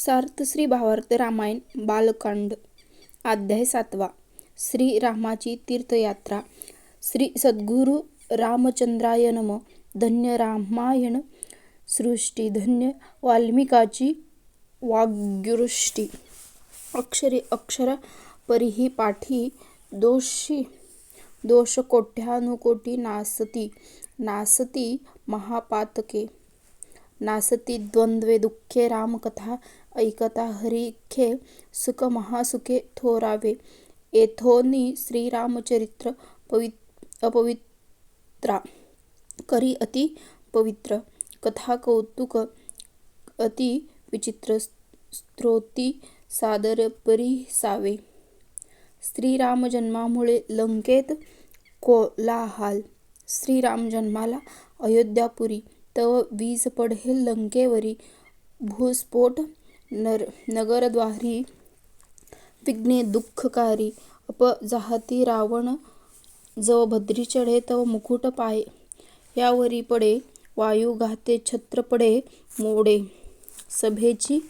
सार्थ श्री भावार्थ रामायण बालकांड अध्याय 7. श्री रामाची तीर्थयात्रा. श्री सद्गुरु रामचंद्राय नमः. धन्य रामायण सृष्टी, धन्य वाल्मिकाची वाग्यृष्टी. अक्षरे अक्षर परिही पाठी, दोष कोट्यानुकोटी नासती. नासती महापातके, नासती द्वंद्वे दुःखे. रामकथा ऐकता हरिखे, सुख महासुखे थोरावे. येथोनी श्रीरामचरित्र अपवित्रा करी अति पवित्र. कथा कौतुक अति विचित्र, स्तोत्री सादर परिसावे. श्रीराम जन्मामुळे लंकेत कोलाहल. श्रीराम जन्माला अयोध्यापुरी, तव वीज पडे लंकेवरी. भूस्फोट नगरद्वारी, विघ्ने दुःखकारी. अपजाती रावण, जव भद्री चढे तव मुकुट पाय. यावरी पडे वायुघाते, छत्र पडे मोडे. सभेची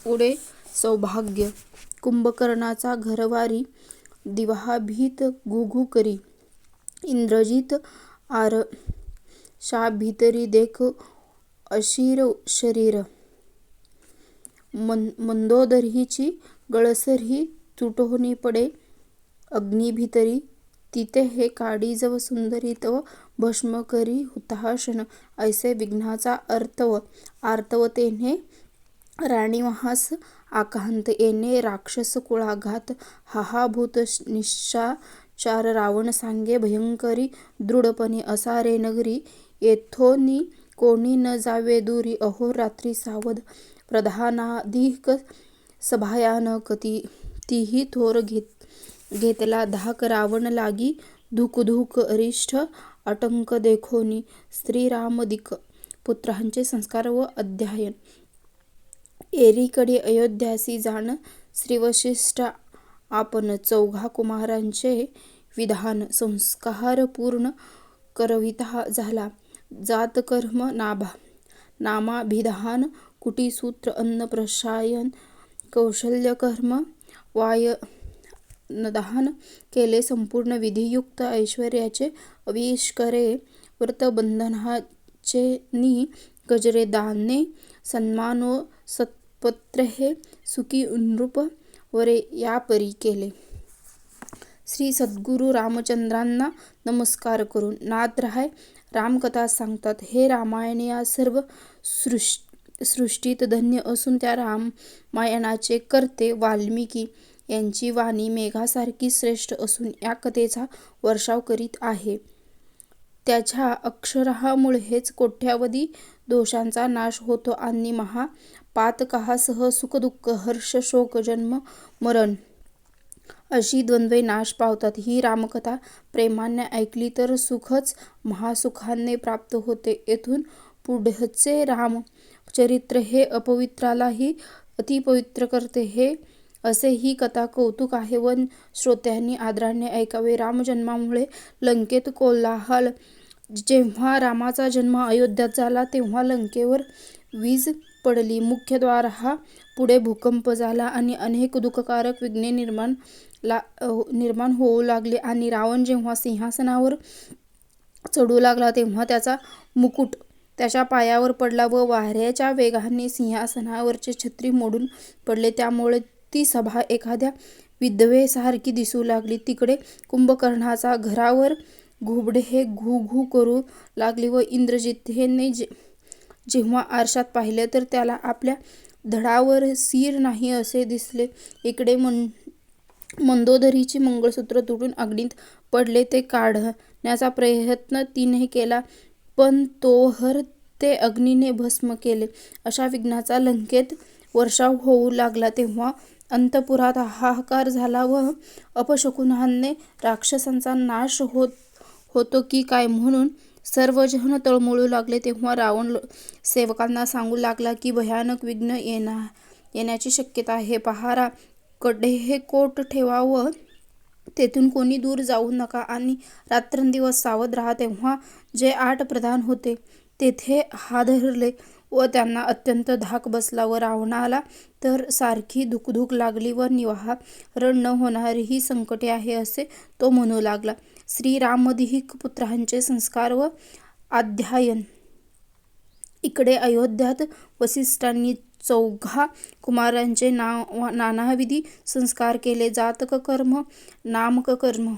उडे सौभाग्य. कुंभकर्णाचा घरवारी, दिवा भीत घुघू करी. इंद्रजित आरशा भीतरी, देख अशीर शरीर. मंदोदरीची गळसरी, तुटोनी पडे अग्नी भीतरी. तिथे हे काडी जव सुंदरी, तव भस्म करी हुताशन. ऐसे विघ्नाचा आर्तव तेने, राणी महास आकांत. येणे राक्षस कुळाघात, हाहाभूत निशाचार. रावण सांगे भयंकरी, दृढपणे असा रे नगरी. येथोनी कोणी न जावे दूरी, अहोरात्री सावध. प्रधानाधिक सभयानक, तीही थोर घेतला धाक. रावण लागी धुक अरिष्ट, आटंक देखोनी. श्रीरामदिक पुत्रांचे संस्कार व अध्ययन. एकीकडे अयोध्यासी जाण, श्रीवशिष्ठ आपण. चौघा कुमारांचे विधान, संस्कार पूर्ण करविता झाला. जातकर्म नामाभिधान, कुटीसूत्र अन्नप्रशायन. कौशल्यकर्म वायनदान केले संपूर्ण. विधियुक्त ऐश्वर्याचे आविष्कारे, व्रतबंधनाचे नि गजरे. दाने सन्मान व सत्पत्रे, सुखी नृप वरे यापरी केले. श्री सद्गुरु रामचंद्रांना नमस्कार करून नाथराय रामकथा सांगतात. हे रामायण या सर्व सृष्टीत धन्य असून, त्या रामायणाचे कर्ते वाल्मिकी यांची वाणी मेघासारखी श्रेष्ठ असून या कथेचा वर्षाव करीत आहे. त्याच्या अक्षरामुळेच कोट्यावधी दोषांचा नाश होतो आणि महापातकासह सुखदुःख, हर्ष शोक, जन्म मरण अशी द्वंद्वे नाश पावतात. ही रामकथा प्रेमाने ऐकली तर सुखच महासुखाने प्राप्त होते. येथून पुढचे रामचरित्र हे अपवित्रालाही अतिपवित्र करते. हे असे ही कथा कौतुक आहे व श्रोत्यांनी आदराने ऐकावे. रामजन्मामुळे लंकेत कोलाहल. जेव्हा रामाचा जन्म अयोध्यात झाला, तेव्हा लंकेवर वीज पडली. मुख्य द्वारा पुढे भूकंप झाला आणि अनेक दुःखकारक विघ्ने निर्माण होऊ लागली. आणि रावण जेव्हा सिंहासनावर चढू लागला, तेव्हा त्याचा मुकुट त्याच्या पायावर पडला व वाऱ्याच्या वेगाने सिंहासनावरचे छत्री मोडून पडले. त्यामुळे ती सभा एखाद्या विधवेसारखी दिसू लागली. तिकडे कुंभकर्णाचा घरावर घुबडे हे घू करू लागली व इंद्रजितेने जेव्हा आरशात पाहिले, तर त्याला आपल्या धडावर सिर नाही असे दिसले. इकडे मंदोदरीचे मंगळसूत्र तुटून अग्नीत पडले. ते काढण्याचा प्रयत्न तिने केला, पण तोवर ते अग्नीने भस्म केले. अशा विघ्नाचा लंकेत वर्षाव होऊ लागला. तेव्हा अंतपुरात हाहाकार झाला व अपशकुनाने राक्षसांचा नाश होतो की काय म्हणून सर्वजण तळमळू लागले. तेव्हा रावण सेवकांना सांगू लागला की भयानक विघ्न येण्याची शक्यता आहे. पहारा कडे कोट ठेवा व तेथून कोणी दूर जाऊ नका आणि रात्रंदिवस सावध राहा. तेव्हा जे 8 प्रधान होते तेथे हादरले व त्यांना अत्यंत धाक बसला व रावणाला तर सारखी धुकधुक लागली व निवारण न होणारी ही संकटे आहे असे तो म्हणू लागला. श्रीरामदिक पुत्रांचे संस्कार व अध्ययन. इकडे अयोध्यात वसिष्ठांनी 4 कुमारांचे नानाविधी संस्कार केले. जातक कर्म, नामक कर्म,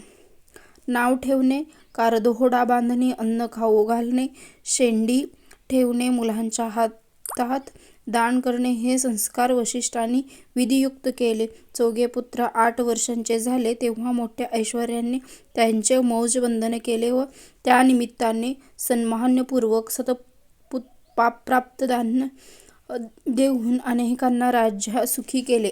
नाव ठेवणे, कारधोडा बांधणे, अन्न खाऊ घालणे, शेंडी ठेवणे, मुलांच्या हातात दान करणे हे संस्कार वसिष्ठांनी विधियुक्त केले. 4 पुत्र 8 वर्षांचे झाले तेव्हा मोठ्या ऐश्वर्याने त्यांचे मौजबंधन केले व त्यानिमित्ताने सन्मानपूर्वक सत्पाप्राप्त दान देऊन अनेकांना राज्य सुखी केले.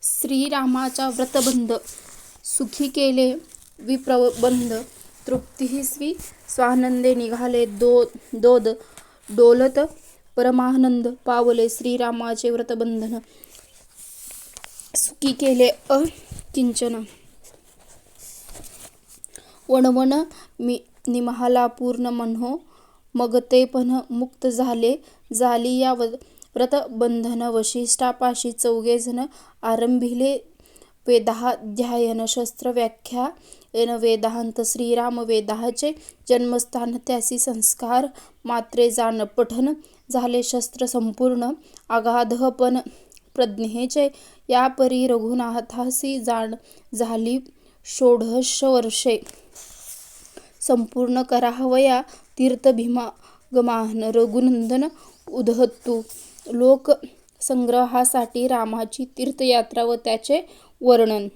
श्रीरामाचा व्रतबंध सुखी केले विप्रबंध. तृप्ती स्वानंदे निघाले डोलत परमानंद पावले. श्रीरामाचे व्रतबंधन सुखी केले अकिंचन. वणवण निमहाला पूर्ण म्हणो मग ते पण मुक्त झाली या व्रतबंधन. वसिष्ठापाशी 4 जण आरंभिले वेदाध्ययन. शस्त्र व्याख्यान वेदांत. श्रीराम वेदाचे जन्मस्थान त्यासी संस्कार मात्रे जाण. पठन झाले शस्त्र संपूर्ण अगाधपण प्रज्ञेचे. यापरी रघुनाथासी जाण झाली 16 वर्षे. संपूर्ण करावया तीर्थ भीमागमन. रघुनंदन उद्धतू. लोक संग्रहासाठी रामाची तीर्थयात्रा व त्याचे वर्णन.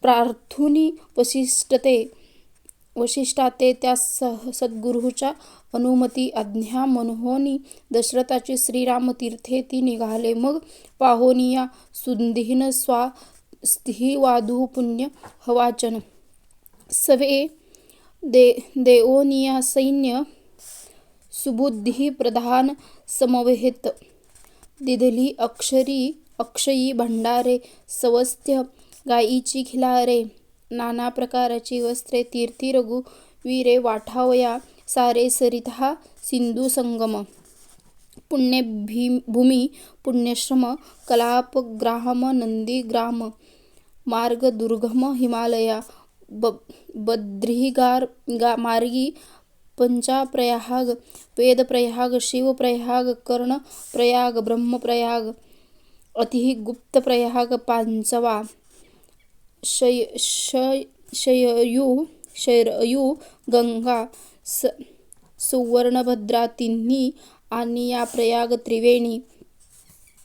प्रार्थुनी वसिष्ठाते त्या सद्गुरूच्या अनुमती आज्ञा मनोनी दशरथाची श्रीरामतीर्थेती निघाले. मग पाहोनिया सुदीन स्वास्तिवादू पुण्य हवाचन. सवे देओनिया सैन्य सुबुद्धी प्रधान समवेत. दिधली अक्षयी भंडारे सवस्त्य गायीची खिलारे. नाना प्रकारची वस्त्रे तीर्थी रघुवीरे वाठावया सारे सरिता सिंधू संगम. पुण्यभूमी पुण्यश्रम कलापग्राम नंदीग्राम. मार्ग दुर्गम हिमालया बद्रीगार मार्गी पंचाप्रयाग वेदप्रयाग शिवप्रयाग कर्णप्रयाग ब्रह्मप्रयाग अतिगुप्तप्रयाग पांचवा शरयू गंगा सुवर्णभद्रा तिन्ही आणि या प्रयाग त्रिवेणी.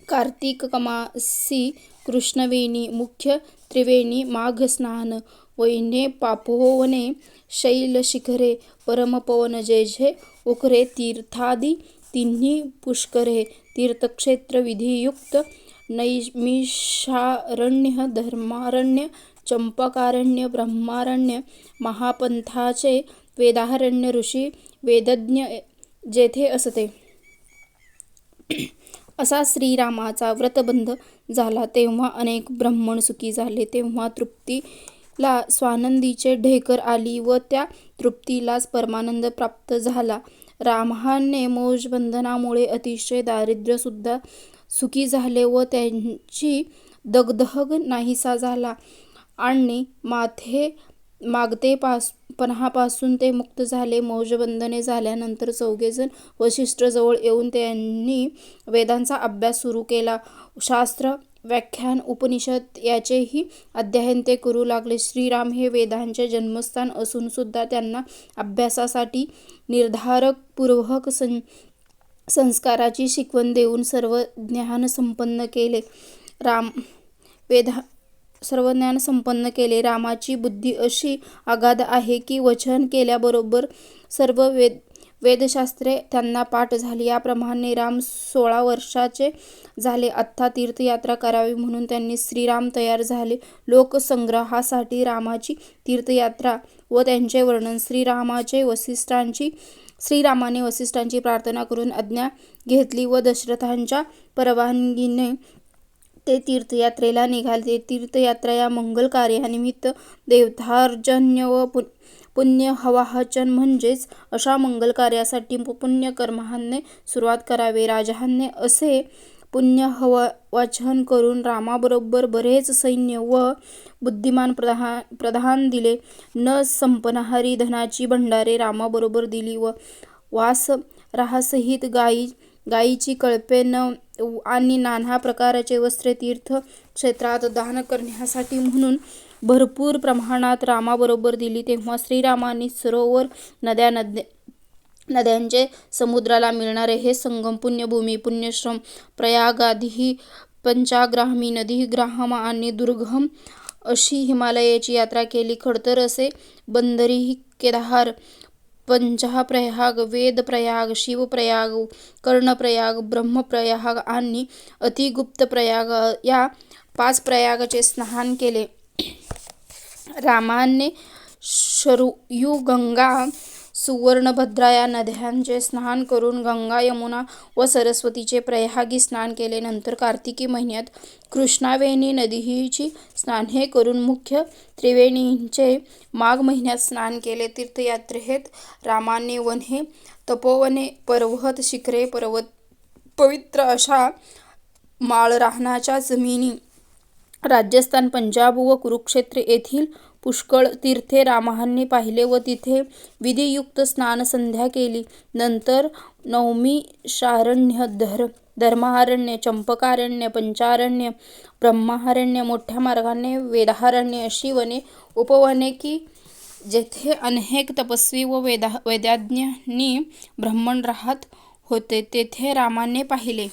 कार्तिक मासी कृष्णवेणी मुख्य त्रिवेणी. माघ स्नान. वैने पापोवने शैलशिखरे परमपवन जय उकरे. तीर्थादी तिन्ही पुष्करे. तीर्थक्षेत्र विधियुक्त नैमिषारण्य धर्मारण्य चंपकारण्य ब्रह्मारण्य. महापंथाचे वेदारण्य ऋषी वेदज्ञ जेथे असते. असा श्रीरामाचा व्रतबंध झाला तेव्हा अनेक ब्राह्मण सुखी झाले. तेव्हा तृप्तीला स्वानंदीची ढेकर आली व त्या तृप्तीलाच परमानंद प्राप्त झाला. रामाने मौजबंधनामुळे अतिशय दारिद्र्य सुद्धा सुखी झाले व त्यांची दगदग नाहीसा झाला आणि मागतेपणापासून ते मुक्त झाले. मौजबंधने झाल्यानंतर 4 जण वसिष्ठाजवळ येऊन त्यांनी वेदांचा अभ्यास सुरू केला. शास्त्र व्याख्यान उपनिषद याचेही अध्ययन ते करू लागले. श्रीराम हे वेदांचे जन्मस्थान असून सुद्धा त्यांना अभ्यासासाठी निर्धारपूर्वक संस्काराची शिकवण देऊन सर्व ज्ञान संपन्न केले. रामाची बुद्धी अशी अगाध आहे की वचन केल्याबरोबर सर्व वेदशास्त्रे त्यांना पाठ झाली. याप्रमाणे राम 16 वर्षाचे झाले. आता तीर्थयात्रा करावी म्हणून त्यांनी श्रीराम तयार झाले. लोकसंग्रहासाठी रामाची तीर्थयात्रा व त्यांचे वर्णन. श्रीरामाने वसिष्ठांची प्रार्थना करून आज्ञा घेतली व दशरथांच्या परवानगीने ते तीर्थयात्रेला निघाले. तीर्थयात्रा या मंगल कार्यानिमित्त देवतार्चन व पुण्यवाचन म्हणजेच अशा मंगल कार्यासाठी पुण्यकर्माने सुरुवात करावी. राजाने असे पुण्यवाचन करून रामाबरोबर बरेच सैन्य व बुद्धिमान प्रधान दिले. न संपणारी धनाची भंडारे रामाबरोबर दिली व वासरासहित गायीची कळपे आणि नाना प्रकारचे वस्त्रे तीर्थक्षेत्रात दान करण्यासाठी म्हणून भरपूर प्रमाणात रामाबरोबर दिली. तेव्हा श्रीरामांनी सरोवर, नद्यांचे, समुद्राला मिळणारे हे संगम, पुण्यभूमी, पुण्यश्रम, प्रयागादी पंचगामी नदीग्राम आणि दुर्गम अशी हिमालयाची यात्रा केली. खडतर असे बंदरी, केदार, पंचप्रयाग, वेदप्रयाग, शिवप्रयाग, कर्णप्रयाग, ब्रह्मप्रयाग आणि अतिगुप्तप्रयाग या 5 प्रयागाचे स्नान केले. रामाने शरयू, गंगा, सुवर्णभद्रा या नद्यांचे स्नान करून गंगा, यमुना व सरस्वतीचे प्रयागी स्नान केले. नंतर कार्तिकी महिन्यात कृष्णावेणी नदीची स्नाने करून मुख्य त्रिवेणींचे माघ महिन्यात स्नान केले. तीर्थयात्रेत रामाने वने, तपोवने, पर्वत शिखरे, पवित्र अशा माळरानाच्या जमिनी, राजस्थान, पंजाब व कुरुक्षेत्र येथील पुष्कळ तीर्थे रामाने पाहिले व तिथे विधियुक्त स्नानसंध्या केली. नंतर नैमिषारण्य, धर्मारण्य, चंपकारण्य, पंचारण्य, ब्रह्मारण्य, मोठ्या मार्गाने वेदारण्य अशी वने, उपवने की जेथे अनेक तपस्वी व वेदज्ञानी ब्राह्मण राहत होते तेथे रामाने पाहिले.